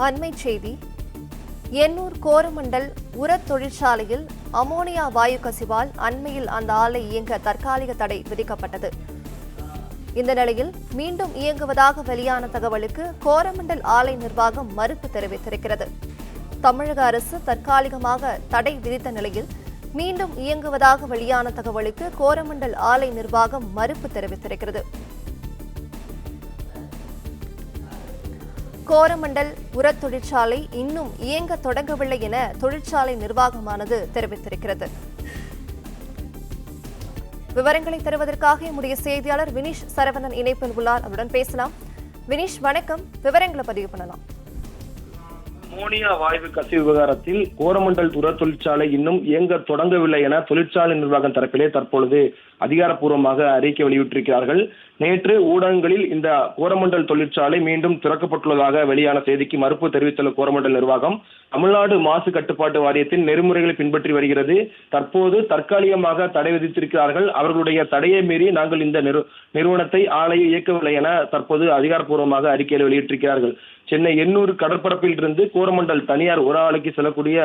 அண்மைச் செய்தி. எண்ணூர் கோரமண்டல் உரத் தொழிற்சாலையில் அமோனியா வாயு கசிவால் அண்மையில் அந்த ஆலை இயங்க தற்காலிக தடை விதிக்கப்பட்டது. இந்த நிலையில் மீண்டும் இயங்குவதாக வெளியான தகவலுக்கு கோரமண்டல் ஆலை நிர்வாகம் மறுப்பு தெரிவித்திருக்கிறது. தமிழக அரசு தற்காலிகமாக தடை விதித்த நிலையில் மீண்டும் இயங்குவதாக வெளியான தகவலுக்கு கோரமண்டல் ஆலை நிர்வாகம் மறுப்பு தெரிவித்திருக்கிறது. கோரமண்டல் உரத் தொழிற்சாலை இன்னும் இயங்க தொடங்கவில்லை என தொழிற்சாலை நிர்வாகமானது தெரிவித்திருக்கிறது. விவரங்களை தருவதற்காக நம்முடைய செய்தியாளர் வினிஷ் சரவணன் இணைப்பில் உள்ளார். அவருடன் பேசலாம். வினிஷ், வணக்கம். விவரங்களை பதிவு பண்ணலாம். அமோனியா வாயு கசிவு விவகாரத்தில் கோரமண்டல் உர தொழிற்சாலை இன்னும் இயங்க தொடங்கவில்லை என தொழிற்சாலை நிர்வாகம் தரப்பிலே தற்பொழுது அதிகாரப்பூர்வமாக அறிக்கை வெளியிட்டிருக்கிறார்கள். நேற்று ஊடகங்களில் இந்த கோரமண்டல் தொழிற்சாலை மீண்டும் திறக்கப்பட்டுள்ளதாக வெளியான செய்திக்கு மறுப்பு தெரிவித்துள்ள கோரமண்டல் நிர்வாகம் தமிழ்நாடு மாசு கட்டுப்பாட்டு வாரியத்தின் நெறிமுறைகளை பின்பற்றி வருகிறது. தற்போது தற்காலிகமாக தடை விதித்திருக்கிறார்கள். அவர்களுடைய தடையை மீறி நாங்கள் இந்த நிறுவனத்தை ஆலையை இயக்கவில்லை என தற்போது அதிகாரப்பூர்வமாக அறிக்கையில் வெளியிட்டிருக்கிறார்கள். சென்னை எண்ணூர் கடற்பரப்பில் இருந்து கோரமண்டல் தனியார் உர ஆலைக்கு செல்லக்கூடிய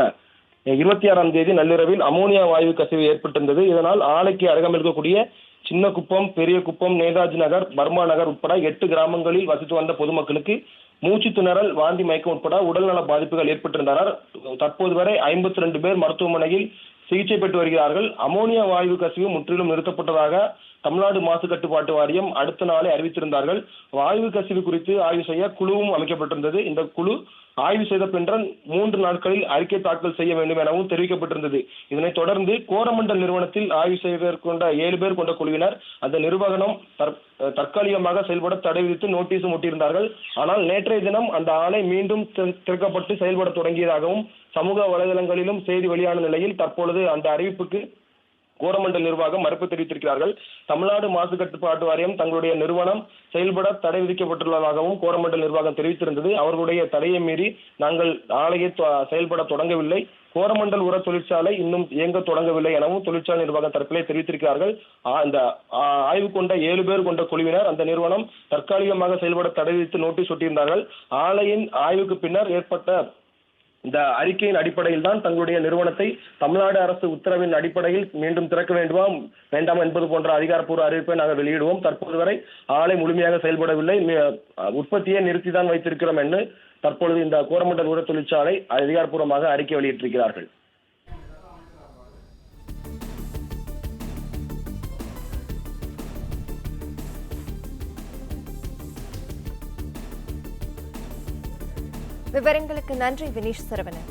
26ஆம் தேதி நள்ளிரவில் அமோனியா வாயு கசிவு ஏற்பட்டிருந்தது. இதனால் ஆலைக்கு அருகாமல் இருக்கக்கூடிய சின்ன குப்பம், பெரிய குப்பம், நேதாஜி நகர், பர்மா நகர் உட்பட 8 கிராமங்களில் வசித்து வந்த பொதுமக்களுக்கு மூச்சு திணறல், வாந்தி மயக்கம் உட்பட உடல்நல பாதிப்புகள் ஏற்பட்டிருந்தனர். தற்போது வரை 52 பேர் மருத்துவமனையில் சிகிச்சை பெற்று வருகிறார்கள். அமோனியா வாயு கசிவு முற்றிலும் நிறுத்தப்பட்டதாக தமிழ்நாடு மாசு கட்டுப்பாட்டு வாரியம் அடுத்த நாளே அறிவித்திருந்தார்கள். வாயு கசிவு குறித்து ஆய்வு செய்ய குழுவும் அமைக்கப்பட்டிருந்தது. இந்த குழு ஆய்வு செய்த பின்னர் 3 நாட்களில் அறிக்கை தாக்கல் செய்ய வேண்டும் எனவும் தெரிவிக்கப்பட்டிருந்தது. இதனைத் தொடர்ந்து கோரமண்டல் நிறுவனத்தில் ஆய்வு செய்வதற்கொண்ட 7 பேர் கொண்ட குழுவினர் அந்த நிறுவனம் தற்காலிகமாக செயல்பட தடை விதித்து நோட்டீஸும் ஒட்டியிருந்தார்கள். ஆனால் நேற்றைய தினம் அந்த ஆலை மீண்டும் திறக்கப்பட்டு செயல்பட தொடங்கியதாகவும் சமூக வலைதளங்களிலும் செய்தி வெளியான நிலையில் தற்பொழுது அந்த அறிவிப்புக்கு கோரமண்டல் நிர்வாகம் மறுப்பு தெரிவித்திருக்கிறார்கள். தமிழ்நாடு மாசு கட்டுப்பாட்டு வாரியம் தங்களுடைய நிறுவனம் செயல்பட தடை விதிக்கப்பட்டுள்ளதாகவும் கோரமண்டல் நிர்வாகம் தெரிவித்திருந்தது. அவர்களுடைய தடையை மீறி நாங்கள் ஆலையை செயல்பட தொடங்கவில்லை, கோரமண்டல் உர தொழிற்சாலை இன்னும் இயங்க தொடங்கவில்லை எனவும் தொழிற்சாலை நிர்வாகம் தரப்பிலே தெரிவித்திருக்கிறார்கள். இந்த ஆய்வு கொண்ட 7 பேர் கொண்ட குழுவினர் அந்த நிறுவனம் தற்காலிகமாக செயல்பட தடை விதித்து நோட்டீஸ் ஒட்டியிருந்தார்கள். ஆலையின் ஆய்வுக்கு பின்னர் ஏற்பட்ட இந்த அறிக்கையின் அடிப்படையில் தான் தங்களுடைய நிறுவனத்தை தமிழ்நாடு அரசு உத்தரவின் அடிப்படையில் மீண்டும் திறக்க வேண்டாம் என்பது போன்ற அதிகாரப்பூர்வ அறிவிப்பை நாங்கள் வெளியிடுவோம். தற்போது வரை ஆலை முழுமையாக செயல்படவில்லை, உற்பத்தியை நிறுத்திதான் வைத்திருக்கிறோம் என்று தற்பொழுது இந்த கோரமண்டல் உர தொழிற்சாலை அதிகாரப்பூர்வமாக அறிக்கை வெளியிட்டிருக்கிறார்கள். விவரங்களுக்கு நன்றி வினிஷ் சரவணன்.